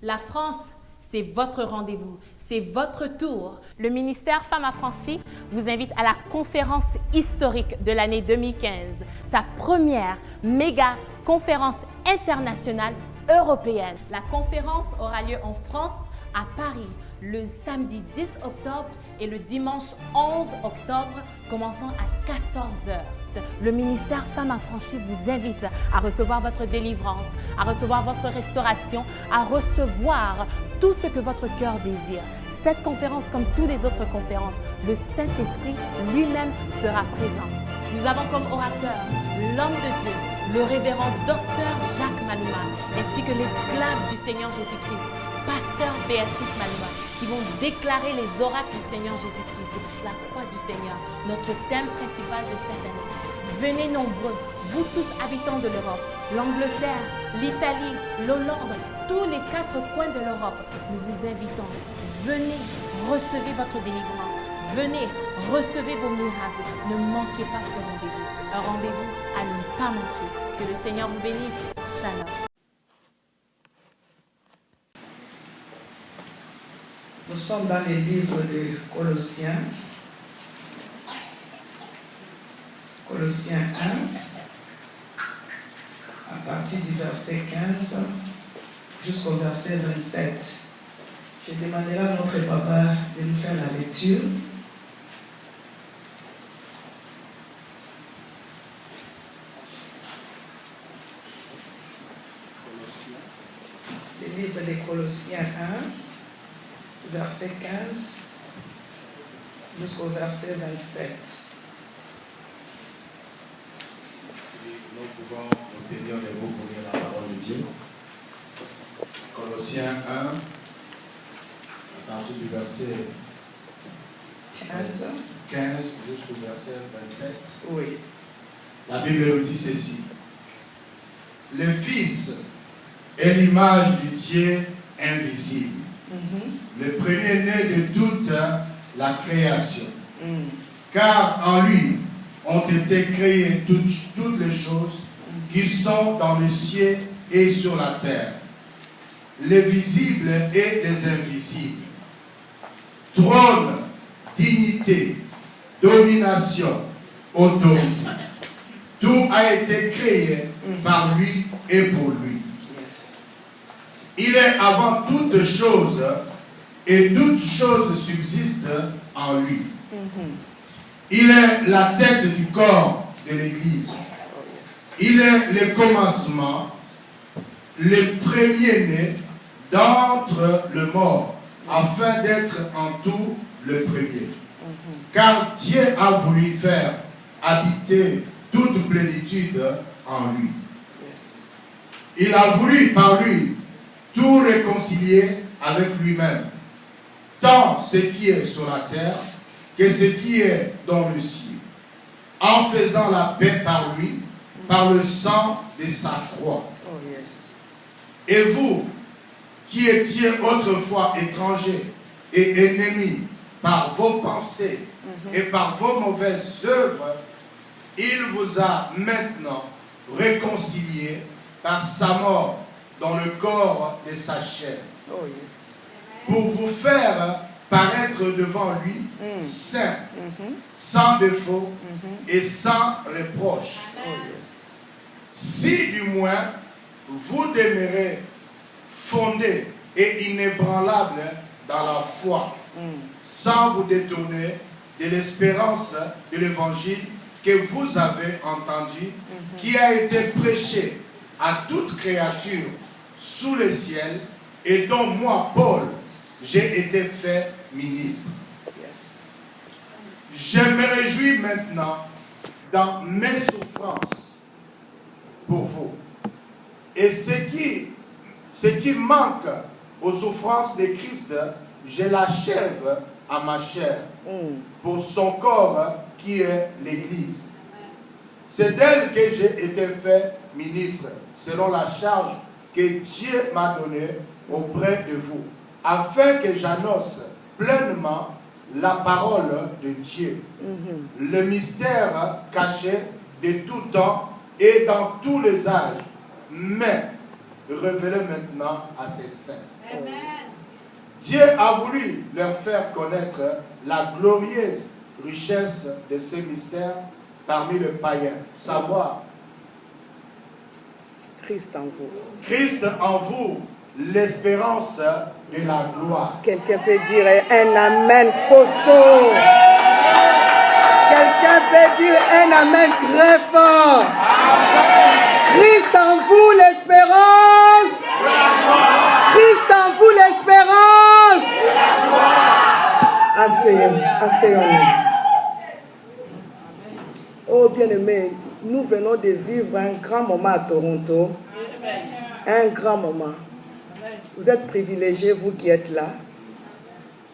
La France, c'est votre rendez-vous, c'est votre tour. Le ministère Femmes Affranchies vous invite à la conférence historique de l'année 2015, sa première méga conférence internationale européenne. La conférence aura lieu en France, à Paris, le samedi 10 octobre et le dimanche 11 octobre, commençant à 14 h. Le ministère Femmes Affranchies vous invite à recevoir votre délivrance, à recevoir votre restauration, à recevoir tout ce que votre cœur désire. Cette conférence, comme toutes les autres conférences, le Saint-Esprit lui-même sera présent. Nous avons comme orateur l'homme de Dieu, le révérend docteur Jacques Malouma, ainsi que l'esclave du Seigneur Jésus-Christ, pasteur Béatrice Malouma, qui vont déclarer les oracles du Seigneur Jésus-Christ, la croix du Seigneur, notre thème principal de cette année. Venez nombreux, vous tous habitants de l'Europe, l'Angleterre, l'Italie, l'Hollande, tous les 4 coins de l'Europe, nous vous invitons. Venez, recevez votre délivrance. Venez, recevez vos miracles. Ne manquez pas ce rendez-vous. Un rendez-vous à ne pas manquer. Que le Seigneur vous bénisse. Shalom. Nous sommes dans les livres de Colossiens. Colossiens 1, à partir du verset 15 jusqu'au verset 27. Je demanderai à notre papa de nous faire la lecture. Le livre de Colossiens 1, verset 15 jusqu'au verset 27. Nous pouvons obtenir les mots pour lire la parole de Dieu. Colossiens 1, à partir du verset 15 jusqu'au verset 27. Oui. La Bible nous dit ceci. Le Fils est l'image du Dieu invisible, le premier-né de toute la création. Car en lui ont été créées toutes les choses qui sont dans le ciel et sur la terre, les visibles et les invisibles. Trône, dignité, domination, autorité. Tout a été créé par lui et pour lui. Il est avant toutes choses et toutes choses subsistent en lui. Il est la tête du corps de l'Église. Il est le commencement, le premier-né d'entre les morts, afin d'être en tout le premier. Car Dieu a voulu faire habiter toute plénitude en lui. Il a voulu par lui tout réconcilier avec lui-même, tant ce qui est sur la terre que ce qui est dans le ciel, en faisant la paix par lui, par le sang de sa croix. Et vous, qui étiez autrefois étrangers et ennemis par vos pensées et par vos mauvaises œuvres, il vous a maintenant réconciliés par sa mort dans le corps de sa chair, pour vous faire paraître devant lui saint, sans défaut et sans reproche. Si du moins vous demeurez fondés et inébranlables dans la foi, sans vous détourner de l'espérance de l'évangile que vous avez entendu, qui a été prêché à toute créature sous le ciel, et dont moi, Paul, j'ai été fait ministre. Je me réjouis maintenant dans mes souffrances pour vous. Et ce qui manque aux souffrances de Christ, je l'achève à ma chair, pour son corps qui est l'Église. C'est d'elle que j'ai été fait ministre, selon la charge que Dieu m'a donnée auprès de vous, afin que j'annonce pleinement la parole de Dieu, le mystère caché de tout temps et dans tous les âges, mais révélé maintenant à ses saints. Amen. Dieu a voulu leur faire connaître la glorieuse richesse de ces mystères parmi les païens. Savoir Christ en vous. Christ en vous, l'espérance de la gloire. Quelqu'un peut dire un amen costaud. Quelqu'un peut dire un amen très fort. Christ en vous, l'espérance. Christ en vous, l'espérance. Asseyons-nous. Oh bien-aimé, nous venons de vivre un grand moment à Toronto. Un grand moment. Vous êtes privilégiés, vous qui êtes là.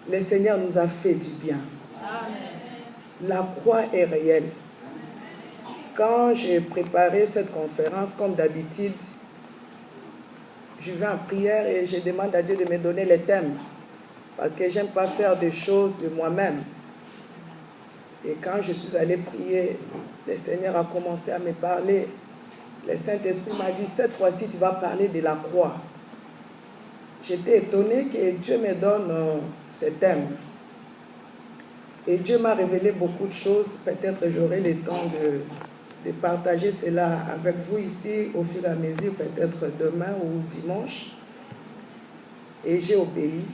Le Seigneur nous a fait du bien. La croix est réelle. Quand j'ai préparé cette conférence, comme d'habitude, je vais en prière et je demande à Dieu de me donner les thèmes. Parce que je n'aime pas faire des choses de moi-même. Et quand je suis allée prier, le Seigneur a commencé à me parler. Le Saint-Esprit m'a dit, cette fois-ci, tu vas parler de la croix. J'étais étonnée que Dieu me donne ce thème. Et Dieu m'a révélé beaucoup de choses. Peut-être j'aurai le temps de partager cela avec vous ici au fur et à mesure, peut-être demain ou dimanche. Et j'ai obéi.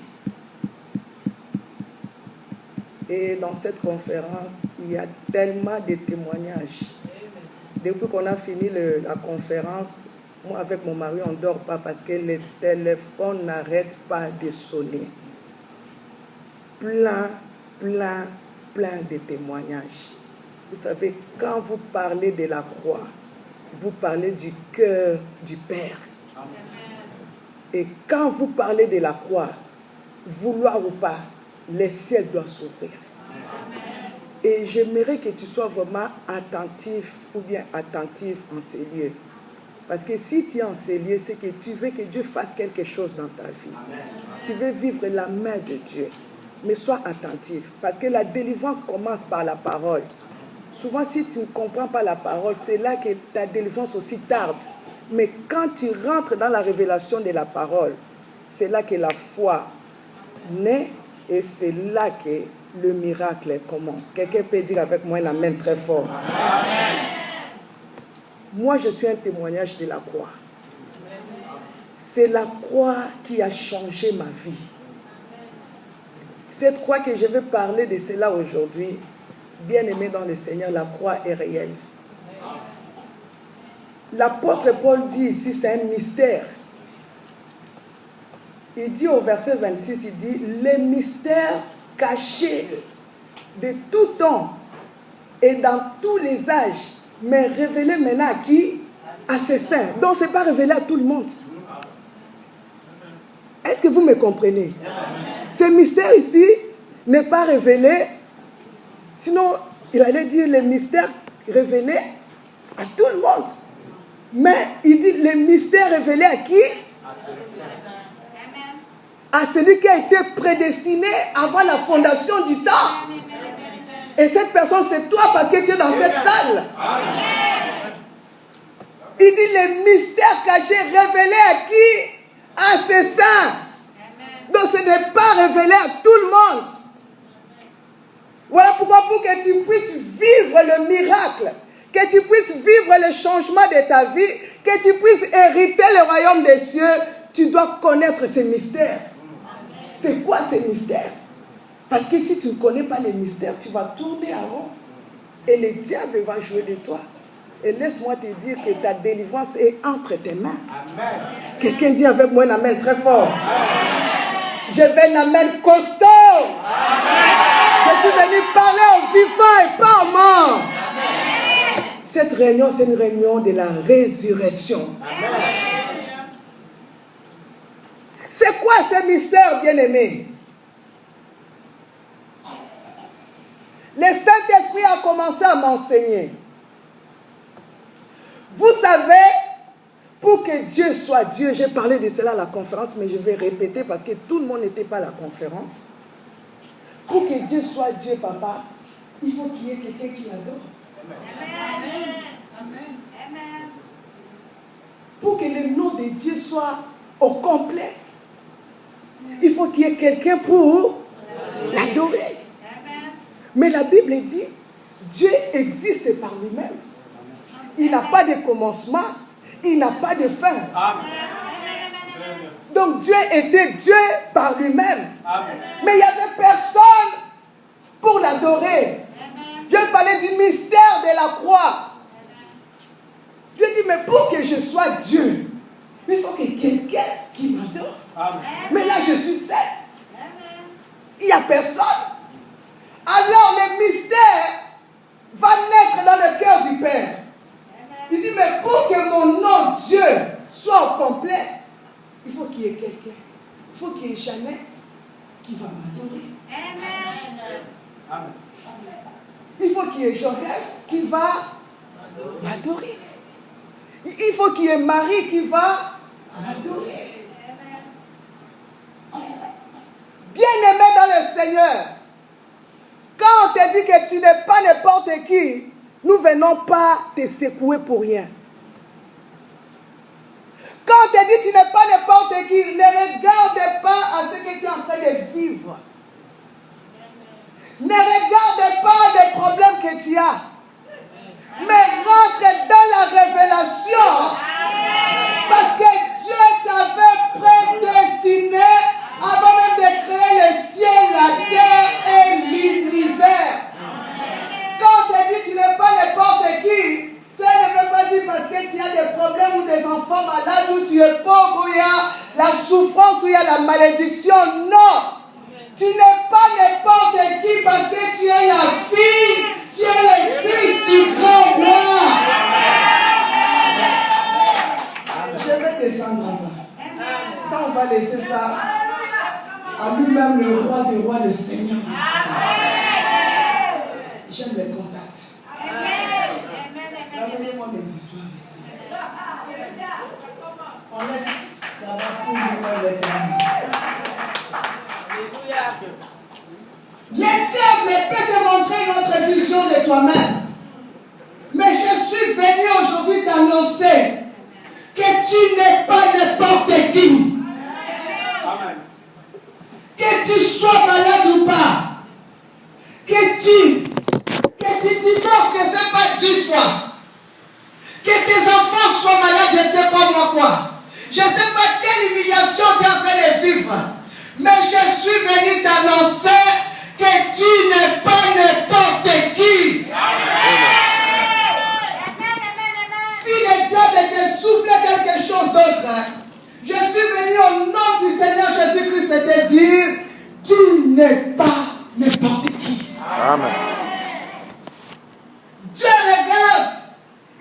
Et dans cette conférence, il y a tellement de témoignages. Depuis qu'on a fini la conférence, moi avec mon mari, on ne dort pas parce que le téléphone n'arrête pas de sonner. Plein de témoignages. Vous savez, quand vous parlez de la croix, vous parlez du cœur du Père. Et quand vous parlez de la croix, vouloir ou pas, le ciel doit s'ouvrir. Et j'aimerais que tu sois vraiment attentif ou bien attentive en ces lieux. Parce que si tu es en ces lieux, c'est que tu veux que Dieu fasse quelque chose dans ta vie. Tu veux vivre la main de Dieu. Mais sois attentif. Parce que la délivrance commence par la parole. Souvent, si tu ne comprends pas la parole, c'est là que ta délivrance aussi tarde. Mais quand tu rentres dans la révélation de la parole, c'est là que la foi naît et c'est là que le miracle commence. Quelqu'un peut dire avec moi la main très fort. Amen. Moi, je suis un témoignage de la croix. C'est la croix qui a changé ma vie. Cette croix que je vais parler de cela aujourd'hui, bien aimé dans le Seigneur, la croix est réelle. L'apôtre Paul dit ici, c'est un mystère. Il dit au verset 26, il dit, les mystères cachés de tout temps et dans tous les âges, mais révélés maintenant à qui? À ses saints. Donc ce n'est pas révélé à tout le monde. Est-ce que vous me comprenez? Ce mystère ici n'est pas révélé. Sinon, il allait dire les mystères révélés à tout le monde. Mais il dit les mystères révélés à qui? À celui qui a été prédestiné avant la fondation du temps. Et cette personne, c'est toi parce que tu es dans cette salle. Il dit les mystères cachés révélés à qui? À ses saints. Donc ce n'est pas révélé à tout le monde. Voilà pourquoi pour que tu puisses vivre le miracle, que tu puisses vivre le changement de ta vie, que tu puisses hériter le royaume des cieux, tu dois connaître ces mystères. C'est quoi ces mystères? Parce que si tu ne connais pas les mystères, tu vas tourner en rond. Et le diable va jouer de toi. Et laisse-moi te dire que ta délivrance est entre tes mains. Amen. Quelqu'un dit avec moi un amen très fort. Amen. Je vais un amen costaud. Amen. Je suis venu parler aux vivants et pas aux morts. Amen. Cette réunion, c'est une réunion de la résurrection. Amen. C'est quoi ce mystère, bien-aimé? Le Saint-Esprit a commencé à m'enseigner. Vous savez, pour que Dieu soit Dieu, j'ai parlé de cela à la conférence, mais je vais répéter parce que tout le monde n'était pas à la conférence. Pour que Dieu soit Dieu, papa, il faut qu'il y ait quelqu'un qui l'adore. Amen. Amen. pour que le nom de Dieu soit au complet, il faut qu'il y ait quelqu'un pour l'adorer. Mais la Bible dit, Dieu existe par lui-même. Il n'a pas de commencement, il n'a pas de fin. Donc Dieu était Dieu par lui-même. Mais il n'y avait personne pour l'adorer. Dieu parlait du mystère de la croix. Dieu dit, mais pour que je sois Dieu, il faut qu'il y ait quelqu'un qui m'adore. Mais là, je suis seul. Il n'y a personne. Alors, le mystère va naître dans le cœur du Père. Il dit, mais pour que mon nom, Dieu, soit au complet, il faut qu'il y ait quelqu'un. Il faut qu'il y ait Jeannette qui va m'adorer. Il faut qu'il y ait Joseph qui va m'adorer. Il faut qu'il y ait Marie qui va m'adorer. Bien-aimé dans le Seigneur, quand on te dit que tu n'es pas n'importe qui, nous ne venons pas te secouer pour rien. Quand on te dit que tu n'es pas n'importe qui, ne regarde pas à ce que tu es en train de vivre. Ne regarde pas les problèmes que tu as. Mais rentre dans la révélation. Parce que Dieu t'avait prédestiné avant même de créer le ciel, la terre et l'univers. Quand on te dit que tu n'es pas n'importe qui, ça ne veut pas dire parce que tu as des problèmes ou des enfants malades ou tu es pauvre ou il y a la souffrance ou il y a la malédiction. Non. Tu n'es pas n'importe qui parce que tu es la fille, tu es le fils du grand roi. Je vais descendre en bas. Ça, on va laisser ça à lui-même, le roi des rois, le Seigneur. J'aime les contacts. Ramenez-moi mes histoires ici. On laisse là-bas pour nous les éternités. Le diable peut te montrer notre vision de toi-même. Mais je suis venu aujourd'hui t'annoncer que tu n'es pas n'importe qui. Que tu sois malade ou pas. Que tu divorces, je ne sais pas 10 fois. Que tes enfants soient malades, je ne sais pas moi quoi. Je ne sais pas quelle humiliation tu es en train de vivre. Mais je suis venu t'annoncer que tu n'es pas n'importe qui. Si le diable te souffle quelque chose d'autre, je suis venu au nom du Seigneur Jésus-Christ te dire, tu n'es pas n'importe qui. Amen. Dieu regarde,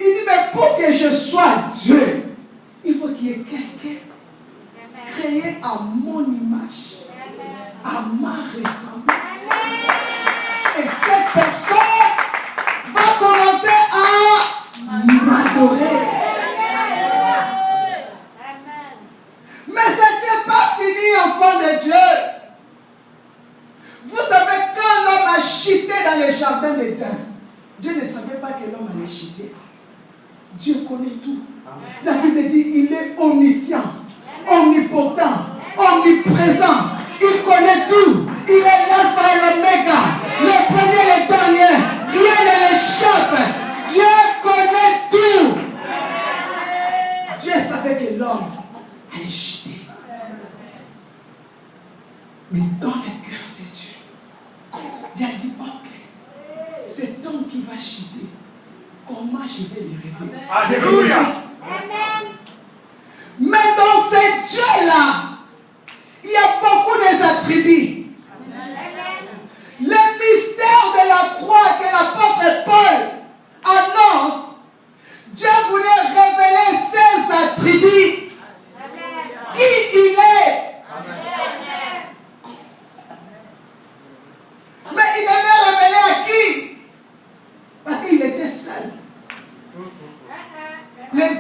il dit, mais pour que je sois Dieu, il faut qu'il y ait quelqu'un créé à mon image, à ma ressemblance. Et cette personne va commencer à m'adorer. Mais ce n'était pas fini, enfant de Dieu. Vous savez, quand l'homme a chité dans le jardin d'Éden, Dieu ne savait pas que l'homme allait chiter. Dieu connaît tout. La Bible dit, il est omniscient, omnipotent, omniprésent. Il connaît tout. Il est l'alpha et l'oméga, le premier et le dernier. Rien ne l'échappe. Dieu connaît tout. Dieu savait que l'homme allait chiter. Mais dans le cœur de Dieu, Dieu a dit, ok, cet homme qui va chiter, comment je vais les révéler? Alléluia. Mais dans ce Dieu-là, il y a beaucoup des attributs. Le mystère de la croix que l'apôtre Paul annonce, Dieu voulait révéler ses attributs. Qui il est. Mais il devait révéler à qui? Parce qu'il était seul. Les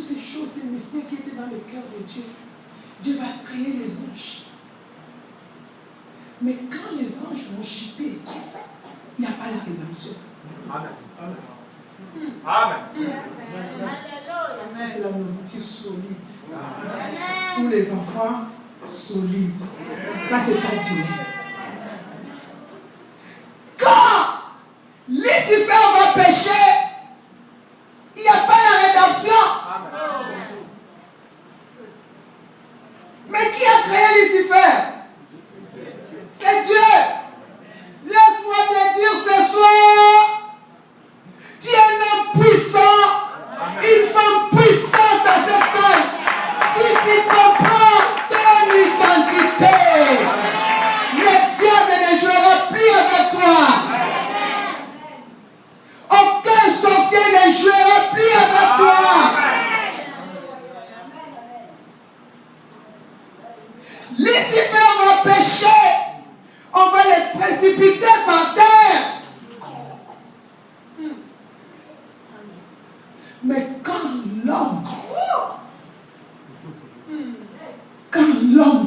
ces choses, ces mystères qui étaient dans le cœur de Dieu, Dieu va créer les anges. Mais quand les anges vont chuter, il n'y a pas la rédemption. Amen. Amen. Ça, c'est la nourriture solide. Pour les enfants solides. Ça, c'est pas Dieu. Quand Lucifer va pécher, il n'y a pas la rédemption. Mais qui a créé Lucifer? C'est Dieu. Laisse-moi te dire ce soir, tu es un homme puissant, une femme puissante dans cette salle. Si tu comprends ton identité, le diable ne jouera plus avec toi. Aucun sorcier ne jouera plus avec toi. Lucifer va pécher, on va les précipiter par terre. Mais quand l'homme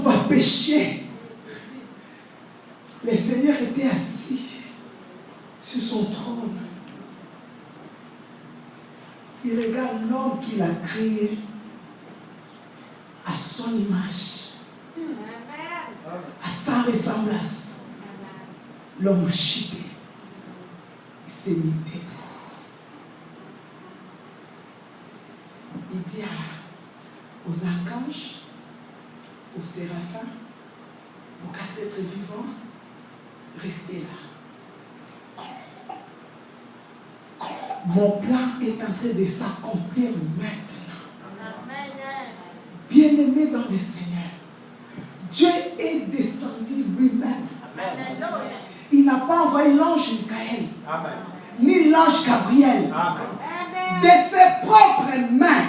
va pécher, le Seigneur était assis sur son trône. Il regarde l'homme qu'il a créé à son image, à sa ressemblance. L'homme a chuté. Il s'est mis debout. Il dit aux archanges, aux séraphins, aux 4 êtres vivants, restez là. Mon plan est en train de s'accomplir maintenant. Bien-aimé dans le Seigneur, Dieu est descendu lui-même. Il n'a pas envoyé l'ange Michael, ni l'ange Gabriel, de ses propres mains.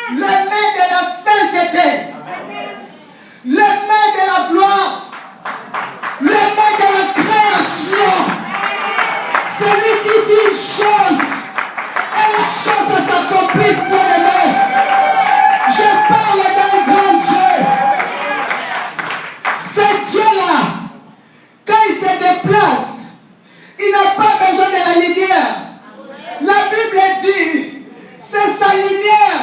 Les mains de la sainteté, les mains de la gloire, les mains de la création. Celui qui dit une chose, et la chose s'accomplisse pour demain. Je parle d'un grand Dieu. Ce Dieu-là, quand il se déplace, il n'a pas besoin de la lumière. La Bible dit, c'est sa lumière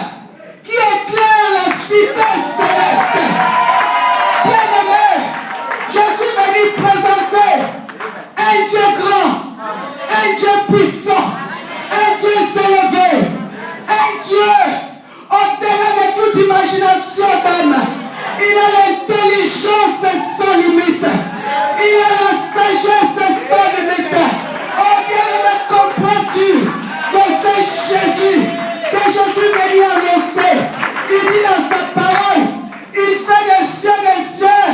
qui éclaire la cité céleste. Bien-aimé, je suis venu présenter un Dieu grand, un Dieu puissant, un Dieu élevé, un Dieu au-delà de toute imagination d'âme. Il a l'intelligence sans limite. Il a la sagesse sans limite. Oh bien-aimé, comprends-tu de ce Jésus que je suis venu annoncer? Il dit dans sa parole, il fait des cieux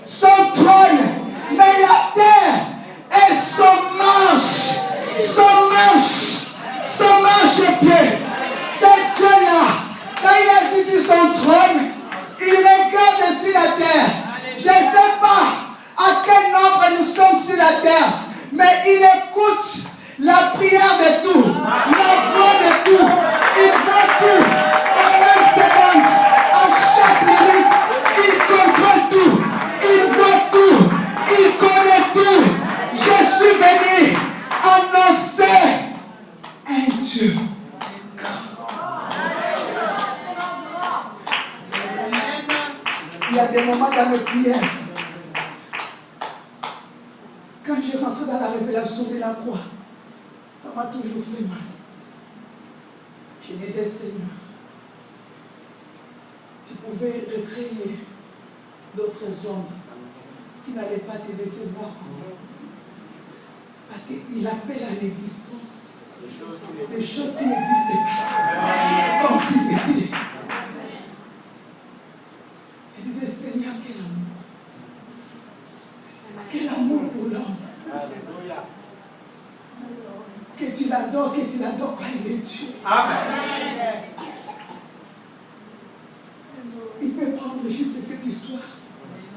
son trône, mais la terre est son marche-pied. C'est Dieu-là, quand il est assis sur son trône, il regarde sur la terre. Je ne sais pas à quel nombre nous sommes sur la terre, mais il écoute la prière de tout, la voix de tout. Il fait tout en même seconde, à chaque minute. Il contrôle tout, il voit tout, il connaît tout. Je suis venu annoncer un Dieu. Il y a des moments dans mes prières, quand je rentre dans la révélation de la croix, ça m'a toujours fait mal. Je disais, Seigneur, tu pouvais recréer d'autres hommes qui n'allaient pas te décevoir. Parce qu'il appelle à l'existence des choses qui n'existaient pas, comme si c'était. Je disais, Seigneur, quel amour. Quel amour pour l'homme. Que tu l'adores pas, il est Dieu. Amen. Il peut prendre juste cette histoire.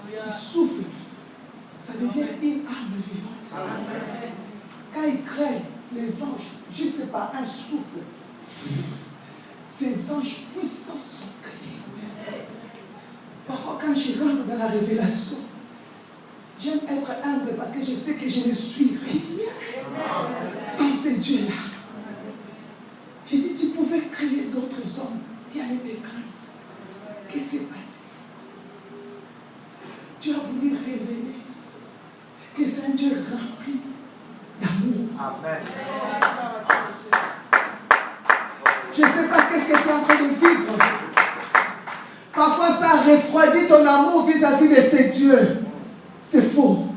Il souffle. Ça devient une âme vivante. Quand il crée les anges, juste par un souffle, ces les anges puissants sont créés. Parfois, quand je rentre dans la révélation, j'aime être humble parce que je sais que je ne suis rien sans ces dieux-là. J'ai dit, tu pouvais créer d'autres hommes qui allaient te craindre. Qu'est-ce qui s'est passé? Tu as voulu révéler que c'est un Dieu rempli d'amour. Amen. Je ne sais pas qu'est-ce que tu es en train de vivre. Parfois, ça refroidit ton amour vis-à-vis de ces dieux. C'est faux.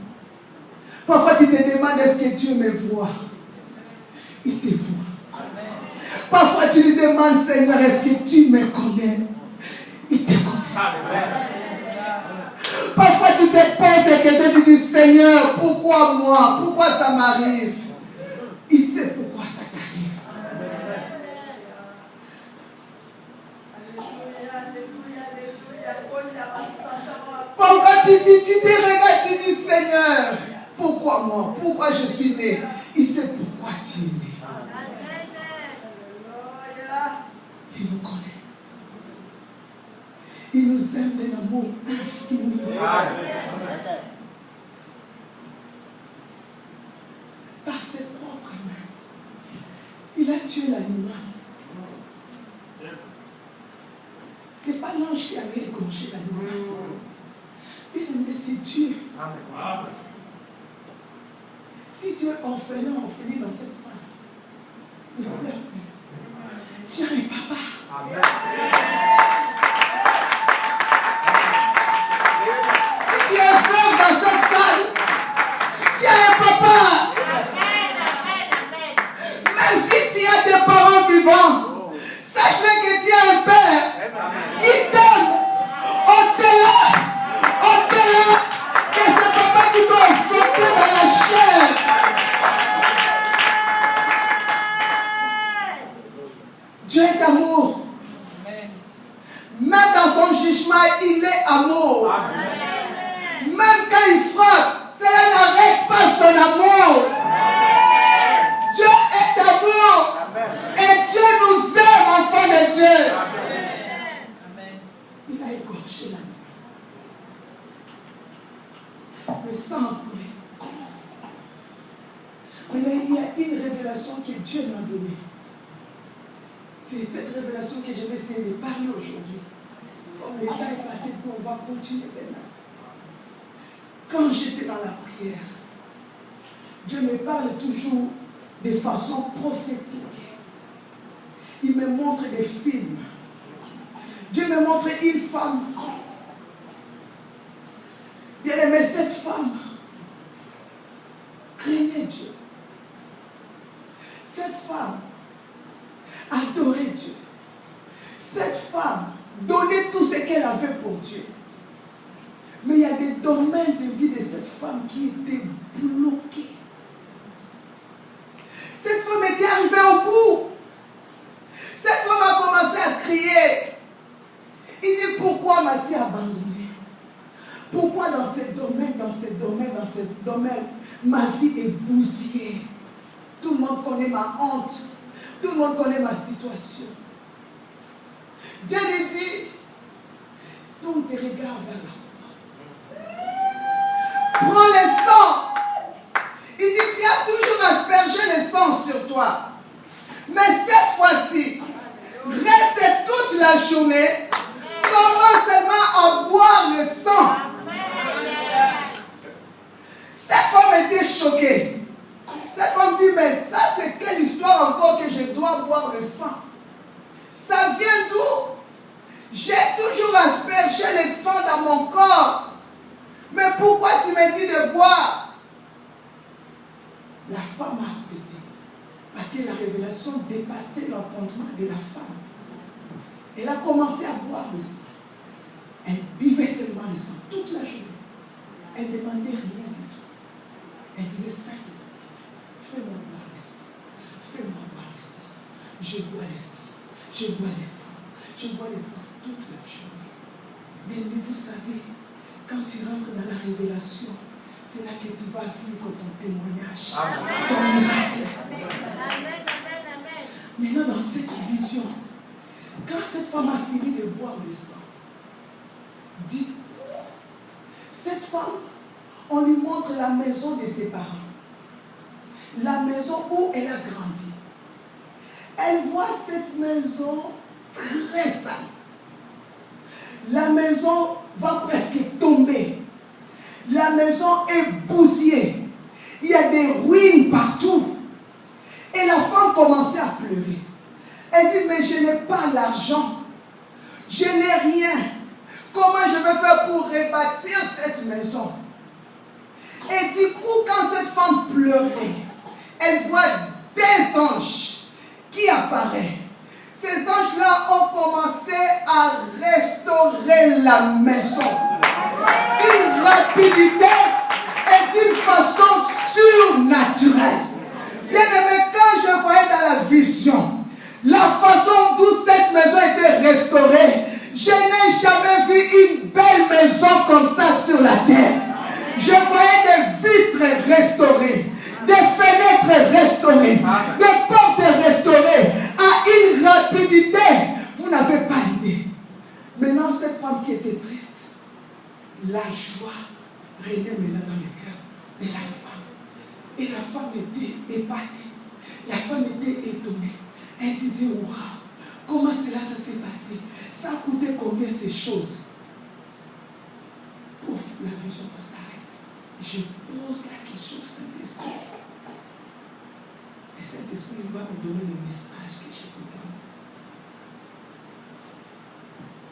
Parfois, tu te demandes, est-ce que Dieu me voit? Il te voit. Parfois, tu lui demandes, Seigneur, est-ce que tu me connais? Il te connaît. Parfois, tu te poses des questions, tu dis, Seigneur, pourquoi moi? Pourquoi ça m'arrive? Il sait pourquoi ça t'arrive. Pourquoi tu te regardes, tu dis, Seigneur, pourquoi moi? Pourquoi je suis né? Il sait pourquoi tu es né. Il nous connaît. Il nous aime d'un amour infini. Par ses propres mains, il a tué l'animal. Ce n'est pas l'ange qui avait égorgé l'animal. Il aimait, c'est Dieu. Si tu es orphelin dans cette salle, ne pleure plus. Tu as un papa. Amen. Si tu es veuve dans cette salle, tu as un papa. Même si tu as des parents vivants, sache-le que tu as un père qui t'aime au-delà de ce papa qui doit affronter dans la chair. Dieu est amour. Même dans son jugement, il est amour. Même quand il frappe, cela n'arrête pas son amour. Dieu est amour. Et Dieu nous aime, enfants de Dieu. Il a égorgé l'animal. Le sang a coulé. Mais il y a une révélation que Dieu m'a donnée. C'est cette révélation que je vais essayer de parler aujourd'hui. Comme le temps est passé, on va continuer demain. Quand j'étais dans la prière, Dieu me parle toujours de façon prophétique. Il me montre des films. Dieu me montre une femme. Bien aimé, cette femme craignait Dieu. Cette femme adorait Dieu. Cette femme donnait tout ce qu'elle avait pour Dieu. Mais il y a des domaines de vie de cette femme qui étaient bloqués. Cette femme était arrivée au bout. Cette femme a commencé à crier. Il dit, pourquoi m'as-tu abandonné? Pourquoi dans ces domaines, ma vie est bousillée? Tout le monde connaît ma honte. Tout le monde connaît ma situation. Dieu lui dit, tourne tes regards vers la croix. Prends le sang. Il dit, tu as toujours aspergé le sang sur toi. Mais cette fois-ci, reste toute la journée, commence seulement à boire le sang. Cette femme était choquée. Cette femme dit, mais ça c'est quelle histoire encore que je dois boire le sang? Ça vient d'où? J'ai toujours aspergé le sang dans mon corps. Mais pourquoi tu me dis de boire? La femme a accepté. Parce que la révélation dépassait l'entendement de la femme. Elle a commencé à boire le sang. Elle buvait seulement le sang toute la journée. Elle ne demandait rien du tout. Elle disait, Saint-Esprit, fais-moi boire le sang. Fais-moi boire le sang. Je bois le sang. Je bois le sang. Je bois le sang toute la journée. Mais vous savez, quand tu rentres dans la révélation, c'est là que tu vas vivre ton témoignage, ton miracle. Maintenant, dans cette vision, Quand cette femme a fini de boire le sang, dit, cette femme, on lui montre la maison de ses parents. La maison où elle a grandi. Elle voit cette maison très sale. La maison va presque tomber. La maison est bousillée. Il y a des ruines partout. Et la femme commençait à pleurer. Elle dit, mais je n'ai pas l'argent. Je n'ai rien. Comment je vais faire pour rebâtir cette maison? Et du coup, quand cette femme pleurait, elle voit des anges qui apparaissent. Ces anges-là ont commencé à restaurer la maison d'une rapidité et d'une façon surnaturelle. Bien aimé, quand je voyais dans la vision la façon dont cette maison était restaurée, je n'ai jamais vu une belle maison comme ça sur la terre. Je voyais des vitres restaurées, des fenêtres restaurées, des portes restaurées à une rapidité. Vous n'avez pas idée. Maintenant, cette femme qui était triste, la joie régnait maintenant dans le cœur de la femme. Et la femme était épatée. La femme était étonnée. Elle disait, waouh, comment cela ça s'est passé? Ça a coûté combien ces choses? Pouf, la vision, ça s'arrête. Je pose la question au Saint-Esprit. Le Saint-Esprit va me donner le message que je vous donne.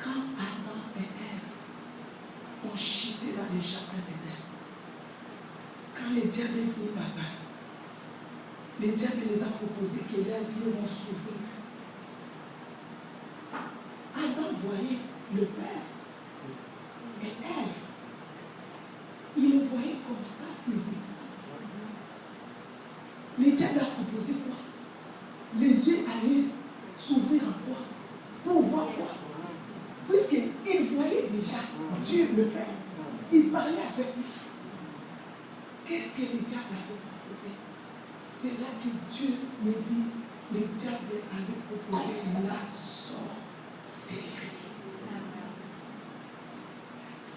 Quand Adam et Ève ont chuté dans le jardin d'Éden, quand le diable est venu là-bas, le diable les a proposé que leurs yeux vont s'ouvrir. Adam voyait le Père et Ève. Il le voyait comme ça physiquement. Le diable a proposé quoi? Les yeux allaient s'ouvrir en quoi? Pour voir quoi? Puisqu'il voyait déjà Dieu le Père. Il parlait avec lui. Qu'est-ce que le diable avait proposé? C'est là que Dieu me dit, le diable avait proposé la sorcellerie.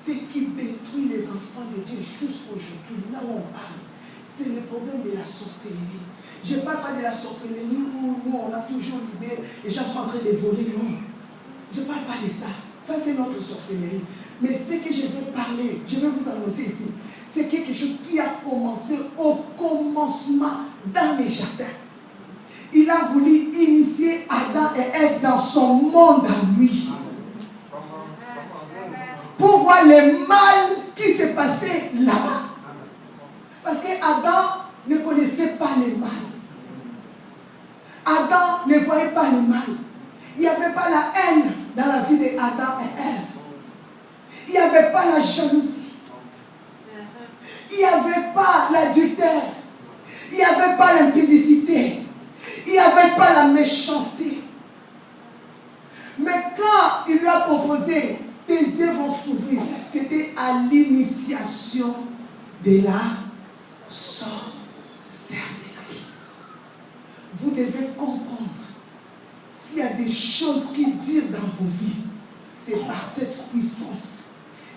Ce qui détruit les enfants de Dieu jusqu'aujourd'hui, là où on parle, c'est le problème de la sorcellerie. Je ne parle pas de la sorcellerie où nous on a toujours l'idée, les gens sont en train de voler, non. Je ne parle pas de ça. Ça c'est notre sorcellerie. Mais ce que je vais parler, je vais vous annoncer ici, c'est quelque chose qui a commencé au commencement dans les jardins. Il a voulu initier Adam et Ève dans son monde à lui. Pour voir le mal qui s'est passé là-bas. Parce qu'Adam ne connaissait pas le mal. Adam ne voyait pas le mal. Il n'y avait pas la haine dans la vie d'Adam et Ève. Il n'y avait pas la jalousie. Il n'y avait pas l'adultère. Il n'y avait pas l'impudicité. Il n'y avait pas la méchanceté. Mais quand il lui a proposé, tes yeux vont s'ouvrir, c'était à l'initiation de la sorcellerie. Vous devez comprendre, s'il y a des choses qui durent dans vos vies, c'est par cette puissance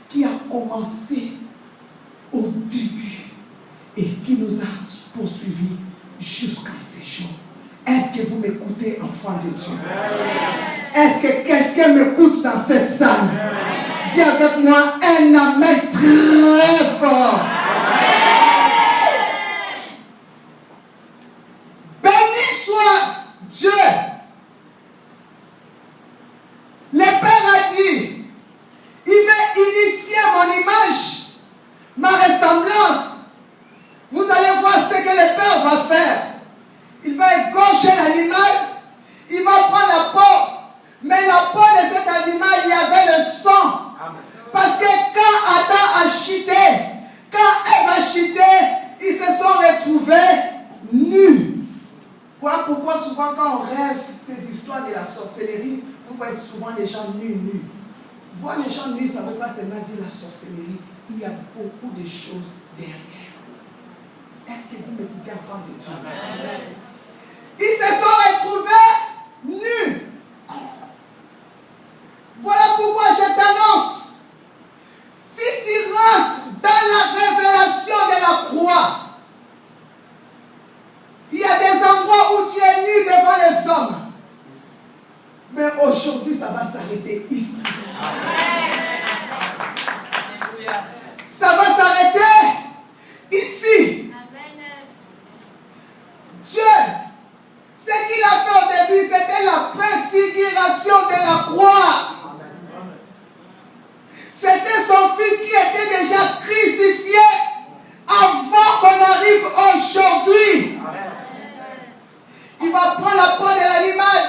qui a commencé au début et qui nous a poursuivis jusqu'à ces jours. Est-ce que vous m'écoutez, enfants de Dieu? Est-ce que quelqu'un m'écoute dans cette salle? Dis avec moi un amen très fort. Béni soit Dieu. Le Père a dit, il veut initier mon image, ma ressemblance. Vous allez voir ce que le Père va faire. Il va égorger l'animal, il va prendre la peau. Mais la peau de cet animal, il y avait le sang. Parce que quand Adam a chuté, quand Ève a chuté, ils se sont retrouvés nus. Voilà pourquoi souvent quand on rêve ces histoires de la sorcellerie, vous voyez souvent les gens nus. Voir les gens nus, ça ne veut pas seulement dire la sorcellerie. Il y a beaucoup de choses derrière. Est-ce que vous m'écoutez, enfants de Dieu? Amen. Ils se sont retrouvés nus. aujourd'hui, ça va s'arrêter ici. Ça va s'arrêter ici. Dieu, ce qu'il a fait au début, c'était la préfiguration de la croix. C'était son fils qui était déjà crucifié avant qu'on arrive aujourd'hui. Il va prendre la peau de l'animal,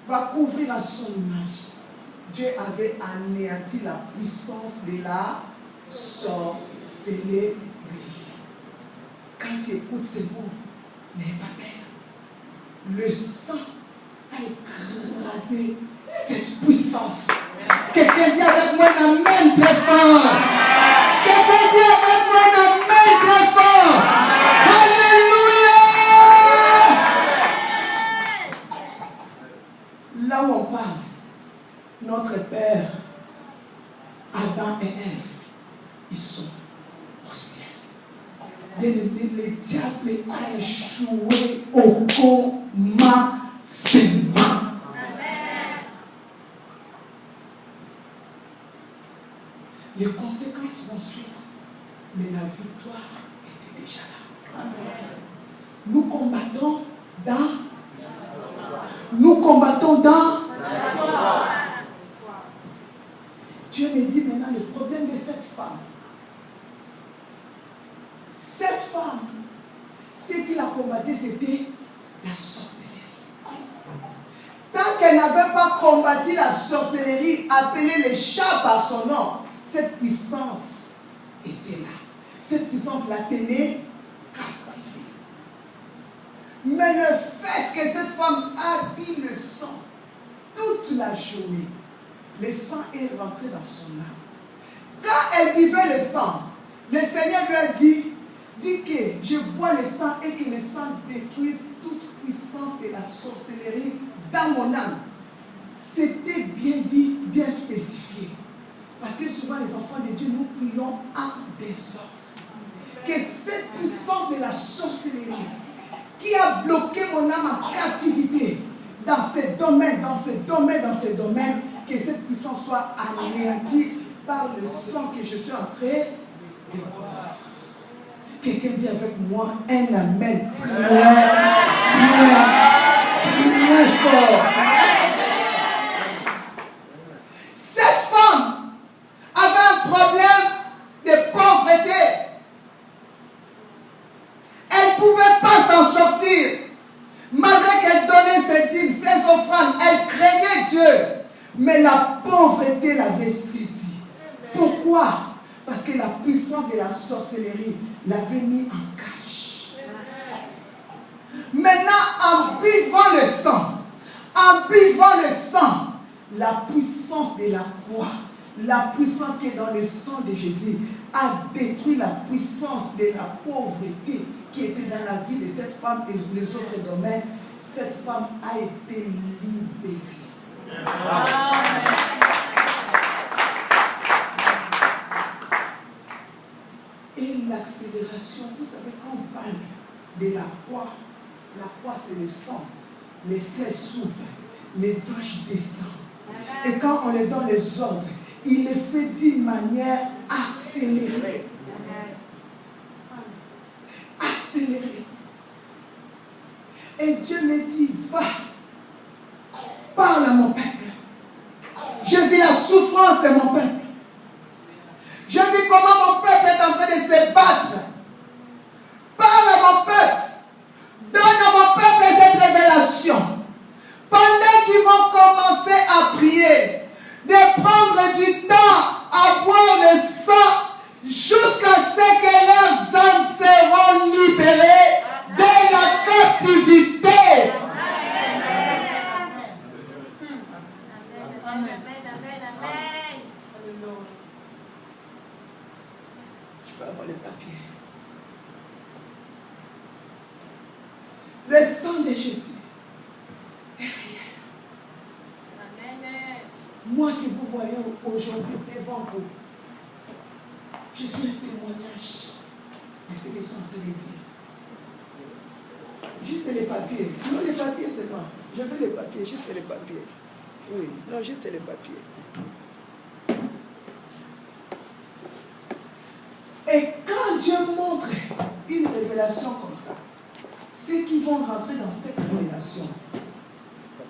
va couvrir à son image. Dieu avait anéanti la puissance de la sorcellerie. Quand tu écoutes ces mots, n'aie pas peur. Le sang a écrasé cette puissance. Quelqu'un dit avec moi un amen très fort. Quelqu'un dit avec moi un amen très fort. Alléluia. Là où on parle, notre Père, Adam et Ève, ils sont au ciel. Bien-aimé, le diable a échoué au commencement. Les conséquences vont suivre, mais la victoire était déjà là. Nous combattons dans Dieu me dit maintenant le problème de cette femme. Cette femme, ce qu'il a combattu, c'était la sorcellerie. Tant qu'elle n'avait pas combattu la sorcellerie, appelée les chats par son nom, cette puissance était là. Cette puissance la tenait captivée. Mais le fait que cette femme a bu le sang toute la journée, le sang est rentré dans son âme. Quand elle buvait le sang, le Seigneur lui a dit que je bois le sang et que le sang détruise toute puissance de la sorcellerie dans mon âme. C'était bien dit, bien spécifié. Parce que souvent les enfants de Dieu, nous prions en désordre. Que cette puissance de la sorcellerie qui a bloqué mon âme en captivité dans ces domaines, que cette puissance soit anéantie par le sang que je suis en train de boire. Quelqu'un dit avec moi un amen très fort. Cette femme avait un problème de pauvreté. Elle ne pouvait pas s'en sortir. Malgré qu'elle donnait ses dîmes, ses offrandes, elle craignait Dieu. Mais la pauvreté l'avait saisie. Pourquoi? Parce que la puissance de la sorcellerie l'avait mis en cage. Maintenant, en buvant le sang, la puissance de la croix, la puissance qui est dans le sang de Jésus, a détruit la puissance de la pauvreté qui était dans la vie de cette femme et les autres domaines. Cette femme a été libérée. Et l'accélération, vous savez, quand on parle de la croix c'est le sang. Les ciels s'ouvrent, les anges descendent. Et quand on est dans les ordres, il est fait d'une manière accélérée. Accélérée. Et Dieu me dit, va, parle à mon peuple. Je vis la souffrance de mon peuple. Je vis comment mon peuple est en train de se battre. Parle à mon peuple. Donne à mon peuple cette révélation. Pendant qu'ils vont commencer à prier, de prendre du temps à boire le sang jusqu'à ce que leurs âmes seront libérées de la captivité. Je peux avoir le papier. Le sang de Jésus est réel. Moi que vous voyez aujourd'hui devant vous, je suis un témoignage de ce que je suis en train de dire. Juste les papiers. Non, les papiers seulement. Je veux les papiers, juste les papiers. Oui, non, juste les papiers. Et quand Dieu montre une révélation comme ça, ceux qui vont rentrer dans cette révélation,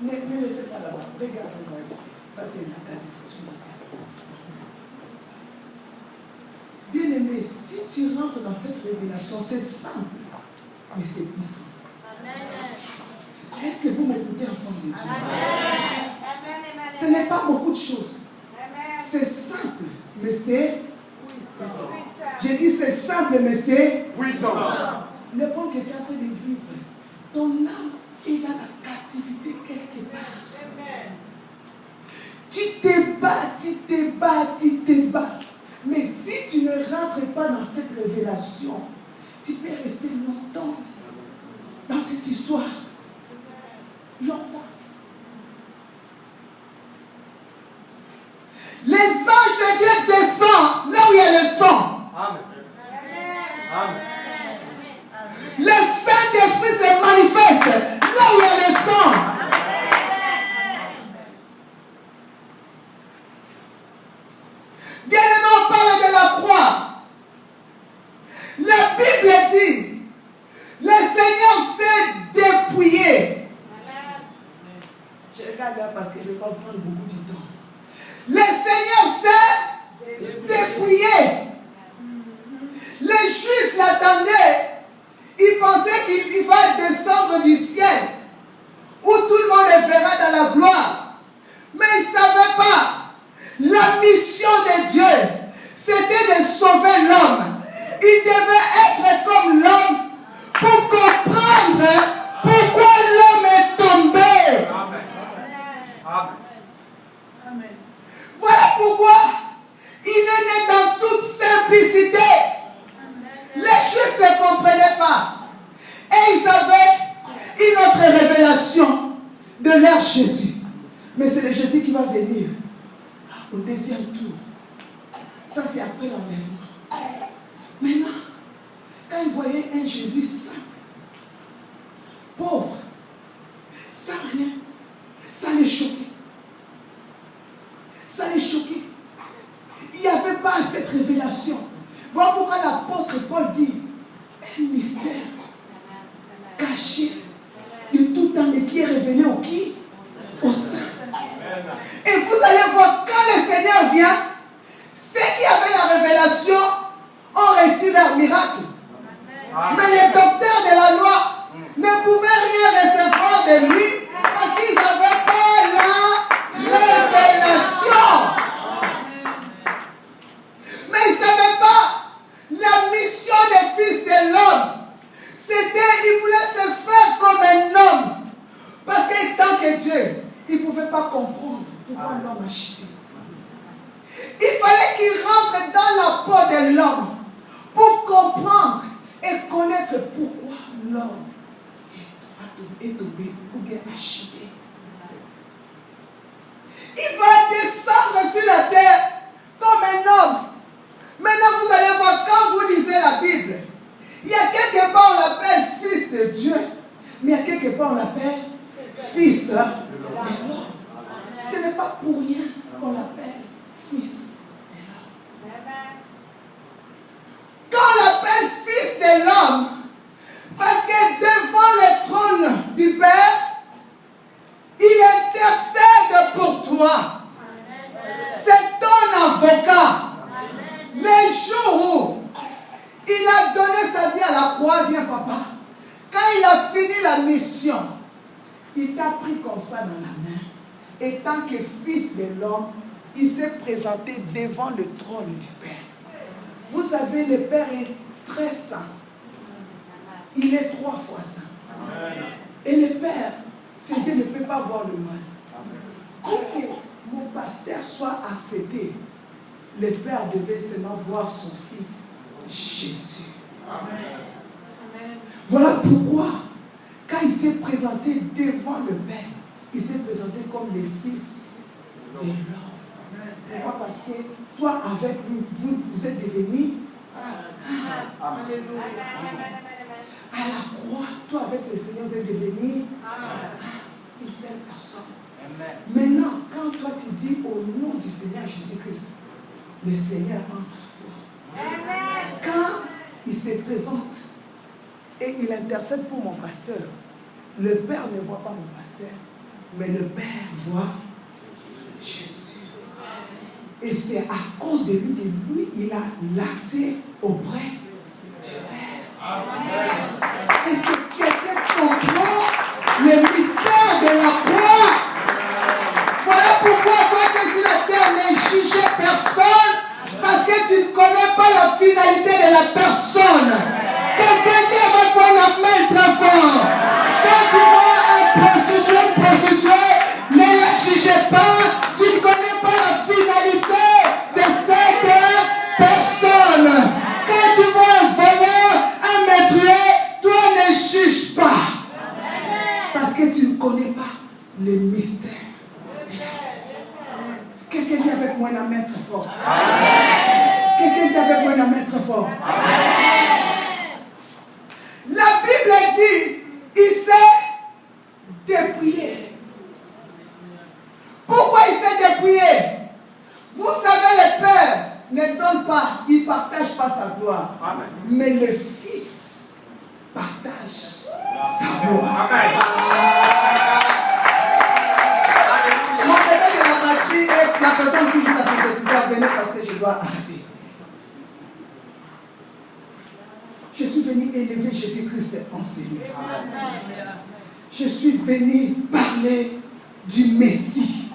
ne laissez pas là-bas, regardez-moi ici. Ça, c'est la discussion de Dieu. Bien-aimé, si tu rentres dans cette révélation, c'est simple, mais c'est puissant. Est-ce que vous m'écoutez, enfant de Dieu? Ce n'est pas beaucoup de choses. C'est simple, mais c'est puissant. J'ai dit c'est simple, mais c'est Puissant. le point que tu es en train de vivre. Ton âme est dans la captivité quelque part. Tu te bats, tu te bats, tu te bats. Mais si tu ne rentres pas dans cette révélation, tu peux rester longtemps dans cette histoire. Longtemps. Les anges de Dieu descendent là où il y a le sang. Amen. Amen. Le Saint-Esprit se manifeste là où il y a le sang. Bien-aimé, on parle de la croix. La Bible dit, le Seigneur s'est dépouillé. Je regarde là parce que je ne vais pas prendre beaucoup de temps. Le Seigneur s'est dépouillé. Les Juifs l'attendaient. Ils pensaient qu'il va descendre du ciel, où tout le monde le verra dans la gloire. Mais ils ne savaient pas. La mission de Dieu, c'était de sauver l'homme. Il devait être comme l'homme pour comprendre pourquoi l'homme est tombé. Amen. Amen. Amen. Voilà pourquoi il est né dans toute simplicité. Les Juifs ne comprenaient pas. Et ils avaient une autre révélation de leur Jésus. Mais c'est le Jésus qui va venir au deuxième tour. Ça, c'est après l'enlèvement. Maintenant, quand ils voyaient un Jésus simple, pauvre, sans rien, ça les choquait. Ça les choquait. Il n'y avait pas cette révélation. Voilà pourquoi l'apôtre Paul dit un mystère caché de tout temps, mais qui est révélé au qui? Au Saint. Et vous allez voir, quand le Seigneur vient, ceux qui avaient la révélation ont reçu leur miracle. Mais les docteurs de la loi ne pouvaient rien recevoir de lui parce qu'ils n'avaient pas la révélation. Mais ils ne savaient pas la mission des fils de l'homme. C'était, ils voulaient se faire comme un homme. Parce qu'étant que Dieu, ils ne pouvaient pas comprendre pourquoi l'homme a chuté. Il fallait qu'ils rentrent dans la peau de l'homme pour comprendre et connaître pourquoi l'homme est tombé ou bien a chuté. Il va descendre sur la terre comme un homme. Maintenant, vous allez voir, quand vous lisez la Bible, il y a quelque part on l'appelle fils de Dieu, mais il y a quelque part on l'appelle fils de l'homme. Ce n'est pas pour rien qu'on l'appelle fils de l'homme. Quand on l'appelle fils de l'homme, parce que devant le trône du Père, il intercède pour toi. C'est ton avocat. Le jour où il a donné sa vie à la croix, viens papa, quand il a fini la mission, il t'a pris comme ça dans la main. Et tant que fils de l'homme, il s'est présenté devant le trône du Père. Vous savez, le Père est très saint. Il est 3 fois saint. Et le Père, ses yeux ne peut pas voir le mal. Pour que mon pasteur soit accepté, le Père devait seulement voir son Fils Jésus. Amen. Voilà pourquoi, quand il s'est présenté devant le Père, il s'est présenté comme le Fils de l'homme. Pourquoi? Parce que toi, avec lui, vous êtes devenus. Alléluia. À la croix, toi, avec le Seigneur, vous êtes devenus une seule personne. Maintenant, quand dit au nom du Seigneur Jésus-Christ, le Seigneur entre toi. Quand il se présente et il intercède pour mon pasteur, le Père ne voit pas mon pasteur, mais le Père voit Jésus. Et c'est à cause de lui, il a l'accès auprès du Père. Est-ce que quelqu'un comprend le mystère de la croix? Voilà pourquoi toi qui es sur la terre ne juge personne, parce que tu ne connais pas la finalité de la personne. Quelqu'un dit avec moi la main très fort. Quand tu vois un prostitué, une prostituée, ne la jugez pas, tu ne connais pas la finalité de cette personne. Quand tu vois un voleur, un meurtrier, toi ne juge pas. Parce que tu ne connais pas le mystère de la vie. Quelqu'un dit avec moi la main très fort. Quelqu'un dit avec moi la main très fort. La Bible dit, il s'est dépouillé. Pourquoi il s'est dépouillé? Vous savez, le Père ne donne pas, il ne partage pas sa gloire. Amen. Mais le Fils partage sa gloire. Amen. Mon bébé de la batterie est la personne qui joue la synthétiseur. Venez parce que je dois arrêter. Je suis venu élever Jésus-Christ en Seigneur. Je suis venu parler du Messie.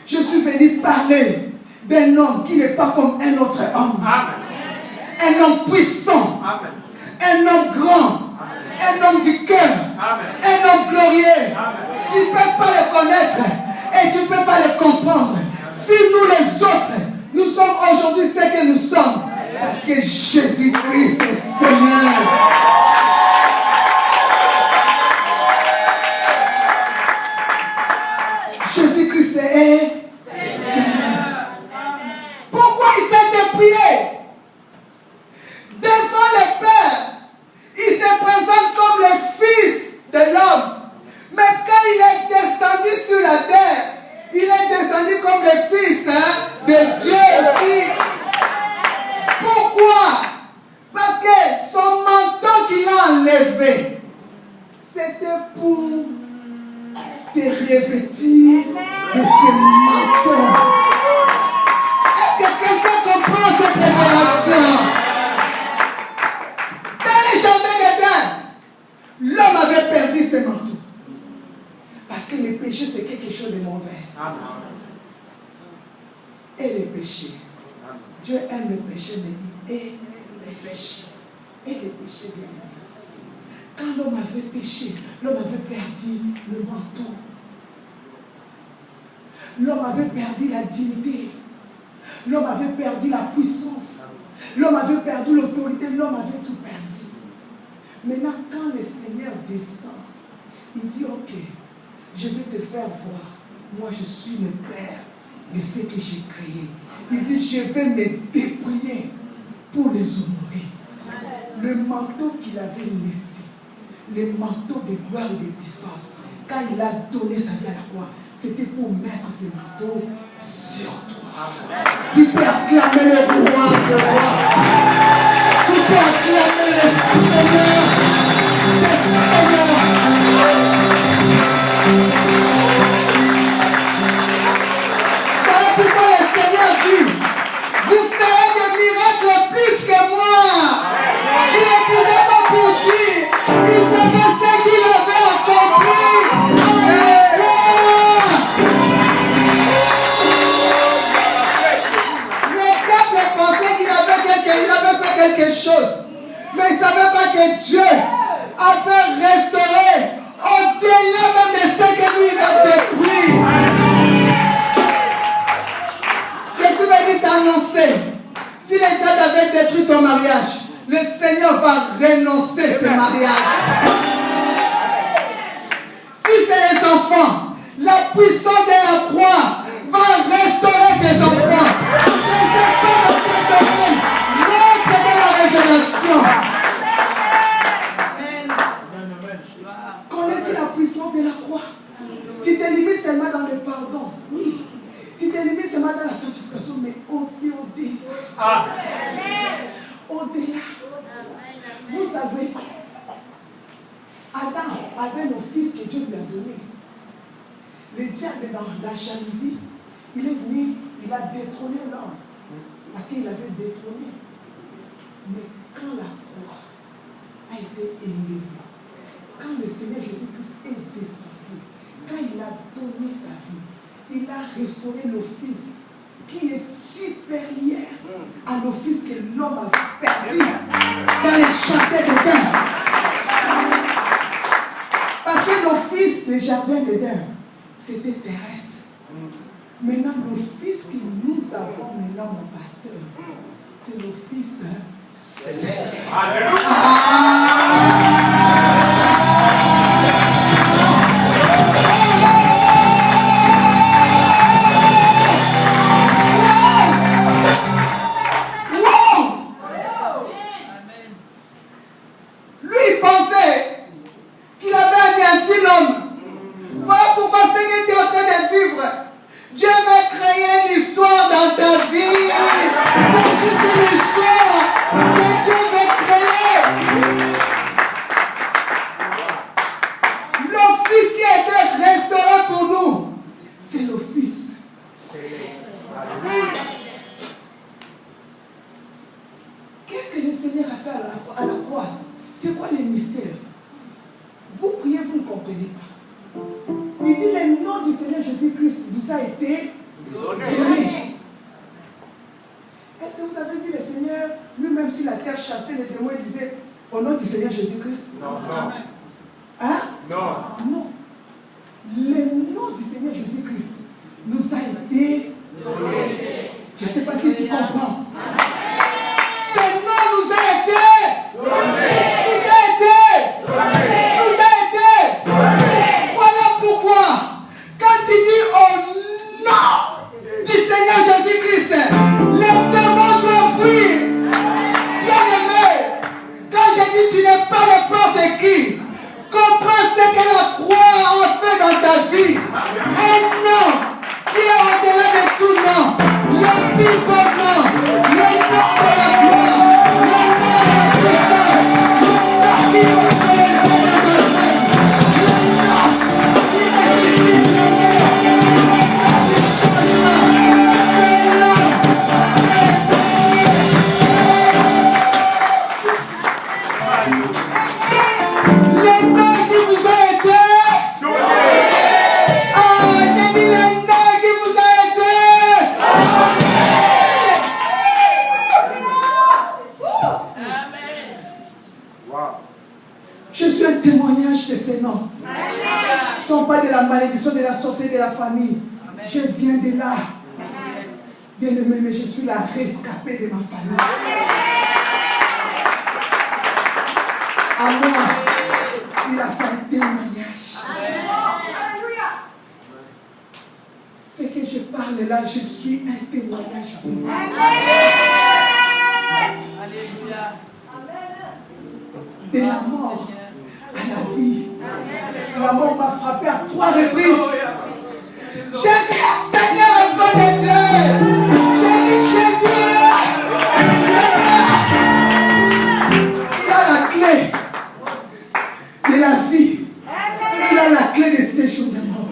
Je suis venu parler d'un homme qui n'est pas comme un autre homme. Un homme puissant. Un homme grand. Un homme du cœur. Un homme glorieux. Tu ne peux pas le connaître et tu ne peux pas le comprendre. Si nous les autres, nous sommes aujourd'hui ce que nous sommes, parce que Jésus-Christ est Seigneur. Jésus-Christ est Seigneur. Pourquoi il s'est dépouillé? Devant le Père, il se présente comme le Fils de l'homme. Mais quand il est descendu sur la terre, il est descendu comme le Fils de Dieu aussi. Pourquoi? Parce que son manteau qu'il a enlevé, c'était pour te revêtir de ce manteau. Est-ce que quelqu'un comprend cette révélation? Dans les jardins d'Éden, l'homme avait perdu ses manteaux. Parce que le péché, c'est quelque chose de mauvais. Et le péché. Dieu aime le péché, mais il hait le péché. Et le péché, bien aimé. Quand l'homme avait péché, l'homme avait perdu le manteau. L'homme avait perdu la dignité. L'homme avait perdu la puissance. L'homme avait perdu l'autorité. L'homme avait tout perdu. Maintenant, quand le Seigneur descend, il dit, ok, je vais te faire voir. Moi, je suis le Père de ce que j'ai créé. Il dit, je vais me dépouiller pour les honorer. Le manteau qu'il avait laissé, le manteau de gloire et de puissance, quand il a donné sa vie à la croix, c'était pour mettre ce manteau sur toi. Tu peux acclamer le roi de roi. Tu peux acclamer le Seigneur des Seigneurs. Voilà pourquoi le Seigneur dit, vous ferez des miracles plus que moi. Il ne disait pas pour dire, il savait ce qu'il avait accompli à la croix. Le diable pensait qu'il avait fait quelque chose, mais il ne savait pas que Dieu avait restauré au-delà même de ce que lui a détruit. Je suis venu t'annoncer, si les diables avaient détruit ton mariage, le Seigneur va renoncer ce mariage. Si c'est les enfants, la puissance de la croix va restaurer tes enfants. Je ne sais pas dans quel domaine, l'autre de la révélation. Connais-tu la puissance de la croix? Tu te limites seulement dans le pardon. Oui, Au-delà, vous savez, Adam avait nos fils que Dieu lui a donnés. Le diable, dans la jalousie, il est venu, il a détrôné l'homme. Parce qu'il avait détrôné. Mais quand la croix a été élevée, quand le Seigneur Jésus-Christ est descendu, quand il a donné sa vie, il a restauré l'office qui est supérieur à l'office que l'homme avait perdu dans les jardins d'Éden. Parce que l'office des jardins d'Éden, c'était terrestre. Maintenant, l'office que nous avons maintenant, mon pasteur, c'est l'office céleste. Lui, il pensait qu'il avait anéanti l'homme. Voilà pourquoi ce que tu es en train de vivre, Dieu va créer une histoire dans ta vie. C'est juste une histoire que Dieu va créer. L'office qui a été restauré pour nous, c'est l'office céleste. Qu'est-ce que le Seigneur a fait à la croix? C'est quoi les mystères? Vous priez, vous ne comprenez pas. Il dit le nom du Seigneur Jésus-Christ vous a été donné. Est-ce que vous avez vu le Seigneur lui-même sur la terre chasser les démons et disait au nom du Seigneur Jésus-Christ? Non. Hein? Non. Non. Le nom du Seigneur Jésus-Christ nous a été donné. Je ne sais pas si tu comprends. Ce nom nous a été donné. Voilà pourquoi, quand tu dis au nom du Seigneur Jésus-Christ, les démons doivent fuir. Bien-aimé, quand je dis tu n'es pas n'importe qui, comprends ce que la croix a fait dans ta vie. Un nom qui est au-delà de tout nom, le plus beau nom, le nom de la gloire, le nom de la puissance, le nom qui est au-delà de tout nom. Je suis un témoignage de ces noms. Ce ne sont pas de la malédiction, de la sorcellerie, de la famille. Amen. Je viens de là. Bien aimé, mais je suis la rescapée de ma famille. À moi, il a fait un témoignage. Ce que je parle là, je suis un témoignage vivant. De la mort à la vie. La mort m'a frappé à 3 reprises. J'ai dit, Seigneur, enfant de Dieu. J'ai dit, Jésus, il a la clé de la vie. Il a la clé de ces jours de mort.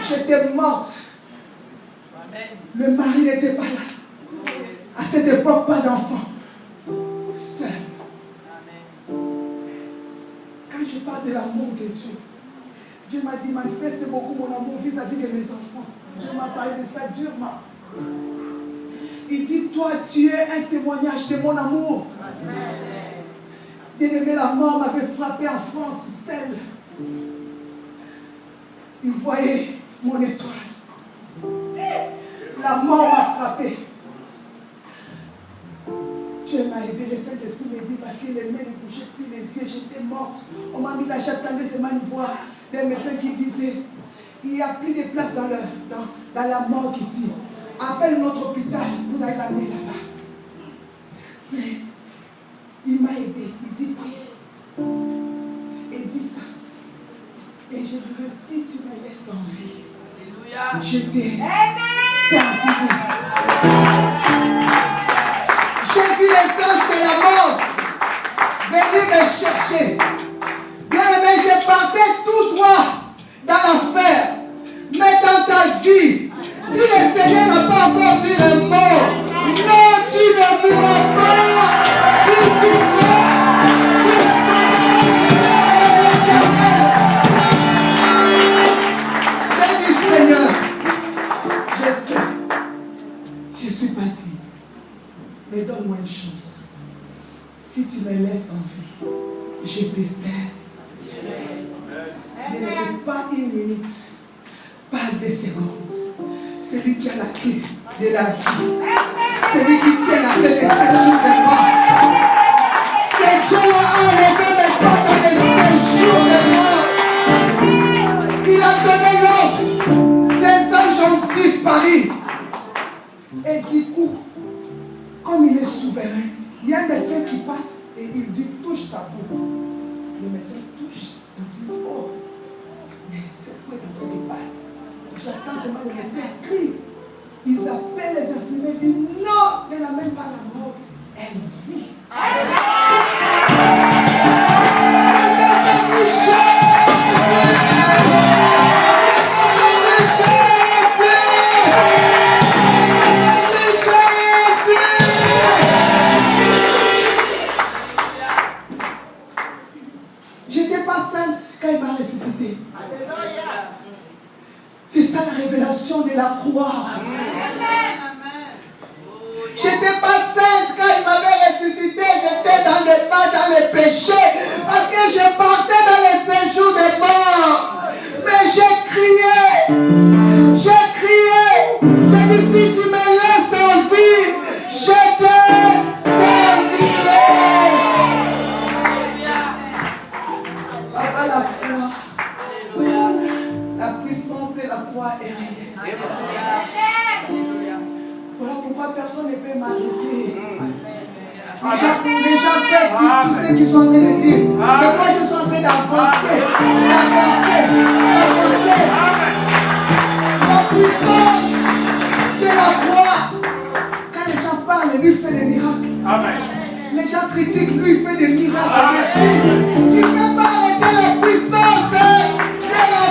J'étais morte. Le mari n'était pas là. À cette époque, pas d'enfant. Seul. Quand je parle de l'amour de Dieu, Dieu m'a dit, manifeste beaucoup mon amour vis-à-vis de mes enfants. Dieu m'a parlé de ça durement. Il dit, toi, tu es un témoignage de mon amour. Bien-aimé, la mort m'avait frappé en France, seule. Il voyait mon étoile. La mort m'a frappé. Dieu m'a aidé, le Saint-Esprit m'a dit parce qu'il aimait ne bouger plus les yeux, j'étais morte. On m'a mis là, j'attendais seulement une voix d'un médecin qui disait, il n'y a plus de place dans la morgue ici. Appelle notre hôpital, vous allez l'amener là-bas. Mais il m'a aidé, il dit prie. Et dit ça. Et je disais, si tu me laisses en vie, je te servirai. les anges de la mort venaient me chercher. Bien-aimé, je partais tout droit dans l'enfer. Mais dans ta vie, si le Seigneur n'a pas encore dit le mot, non, tu ne mourras pas. Tu vivras. Tu connais l'Éternel. J'ai dit, Seigneur, je suis parti. Mais donne-moi une chance. Si tu me laisses en vie, je te sers. Ne me fais pas une minute, pas 2 secondes. C'est lui qui a la clé de la vie. C'est lui qui tient la clé de 7 jours de mort. C'est Dieu qui a enlevé mes portes dans les 7 jours de mort. Il a donné l'ordre. Ces anges ont disparu. Et du coup, comme il est souverain, il y a un médecin qui passe et il dit touche sa peau. Le médecin touche et dit oh, mais cette peau est en train de battre. J'attends vraiment le médecin crie. Ils appellent les infirmiers et disent non, ne l'amène pas à la mort. Elle vit. J'étais pas sainte quand il m'a ressuscité. C'est ça la révélation de la croix. J'étais pas sainte quand il m'avait ressuscité. J'étais dans les pas, dans les péchés. Parce que je partais dans les 5 jours de mort. Mais j'ai crié. J'ai crié. J'ai dit si tu me laisses en vie, je te servirai. Papa, la croix. La puissance de la croix est réelle. Voilà pourquoi personne ne peut m'arrêter. Les gens peuvent dire tout ce qu'ils sont en train de dire. Mais moi je suis en train d'avancer. La puissance de la croix. Quand les gens parlent, lui fait des miracles. Amen. Les gens critiquent, lui il fait des miracles. Tu ne peux pas arrêter la puissance de la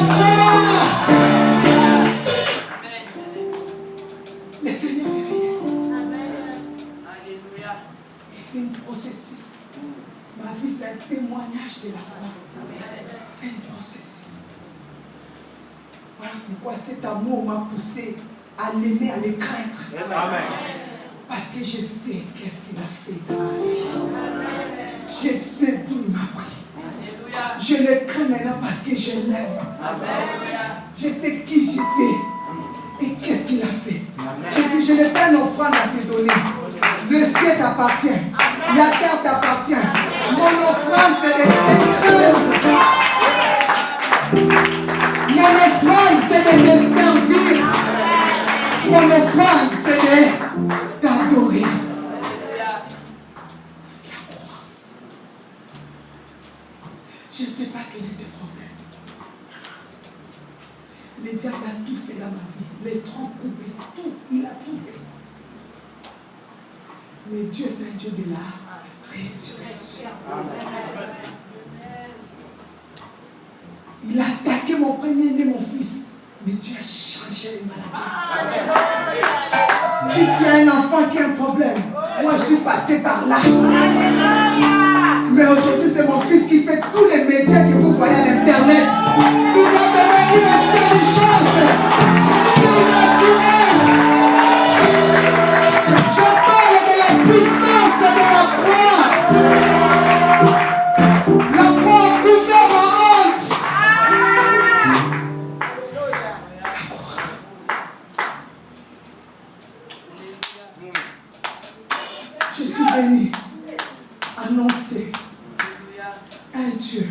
croix. Le Seigneur est réel. Et c'est un processus. Ma vie, c'est un témoignage de la croix. C'est un processus. Voilà pourquoi cet amour m'a poussé à l'aimer, à le craindre. Amen. Parce que je sais qu'est-ce qu'il a fait dans ma vie. Je sais d'où il m'a pris. Je le crains maintenant parce que je l'aime. Je sais qui j'étais et qu'est-ce qu'il a fait. Je dis, je n'ai pas une offrande à te donner. Le ciel t'appartient. La terre t'appartient. Mon offrande, c'est de te craindre. Mon offrande, c'est de te servir. Mon offrande, c'est de t'adorer. La croix. Je ne sais pas quel est tes problèmes. Le diable a tout fait dans ma vie. Les troncs coupés, tout. Il a tout fait. Mais Dieu, c'est un Dieu de la résurrection. Il a attaqué mon premier-né, mon fils. Mais Dieu a changé les maladies. Si tu as un enfant qui a un problème, moi je suis passé par là. Mais aujourd'hui, c'est mon fils qui fait tous les médias que vous voyez à l'internet. Il m'a donné une intelligence surnaturelle. Je parle de la puissance de la croix. La croix a couvert ma honte. Je suis venu annoncer un Dieu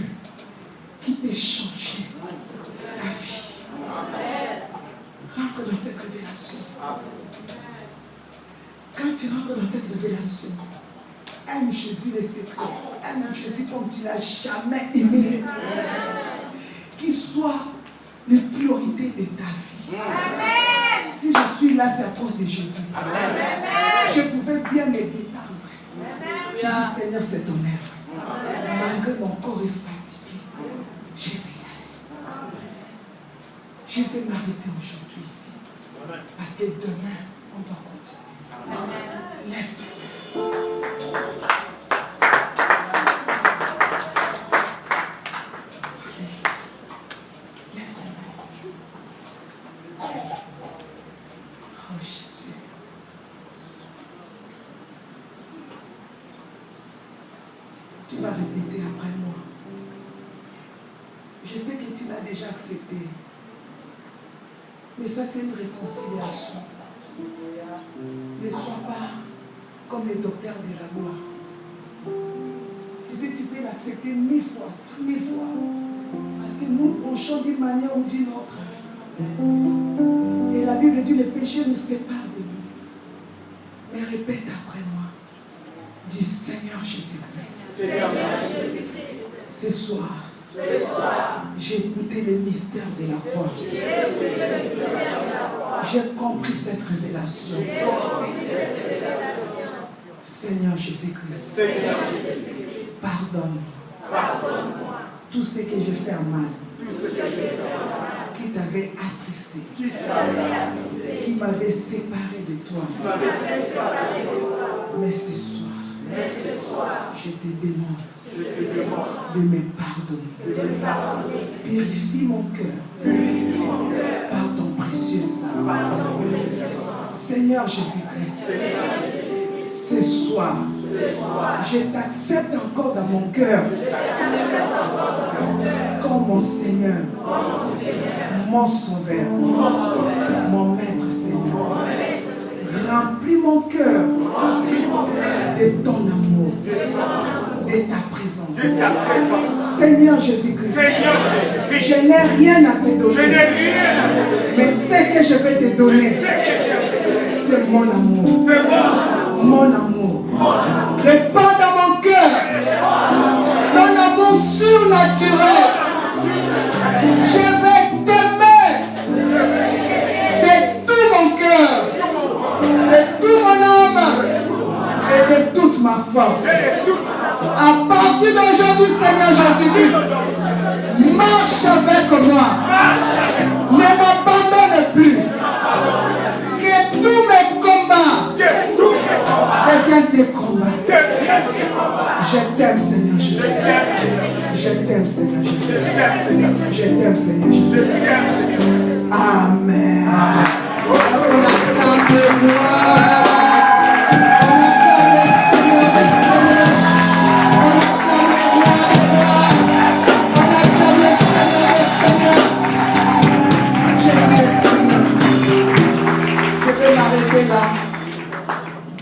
qui peut changer ta vie. Rentre dans cette révélation. Quand tu rentres dans cette révélation, aime Jésus le secret. Aime Jésus comme tu l'as jamais aimé. Qu'il soit la priorité de ta vie. Si je suis là, c'est à cause de Jésus. Je pouvais bien me détendre. Je dis, Seigneur, c'est ton œuvre. Malgré mon corps est fatigué, je vais y aller. Je vais m'arrêter aujourd'hui ici. Parce que demain, on doit continuer. Lève-toi. Oh Jésus. Tu vas répéter après moi. Je sais que tu l'as déjà accepté. Mais ça, c'est une réconciliation. Ne sois pas comme les docteurs de la loi. Tu sais, tu peux l'accepter 1000 fois, 100 000 fois. Parce que nous penchons d'une manière ou d'une autre. Et la Bible dit, le péché nous sépare de lui. Mais répète après moi. Dis, Seigneur Jésus-Christ. Ce soir, j'ai écouté le mystère de la croix. J'ai compris cette révélation. Seigneur Jésus-Christ, pardonne-moi tout ce que j'ai fait en mal, qui t'avait attristé, qui m'avait séparé de toi. Mais ce soir, je te demande de me pardonner. Purifie mon cœur par ton précieux sang. Seigneur Jésus-Christ, ce soir, je t'accepte encore dans mon cœur comme mon Seigneur, mon Sauveur, mon Maître Seigneur. Remplis mon cœur de ton amour, de ta présence. Seigneur Jésus-Christ, je n'ai rien à te donner, mais ce que je vais te donner, c'est mon amour. Mon amour. Répands dans mon cœur ton amour surnaturel. Je vais t'aimer de tout mon cœur, de tout mon âme et de toute ma force. À partir d'aujourd'hui, Seigneur Jésus-Christ, marche avec moi. Ne m'abandonne plus. Que tous mes combats deviennent des combats. Je t'aime, Seigneur Jésus. Je t'aime, Seigneur Jésus. Je t'aime, Seigneur Jésus. Amen. On acclame de gloire.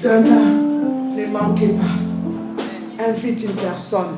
Demain, ne manquez pas. Invite une personne.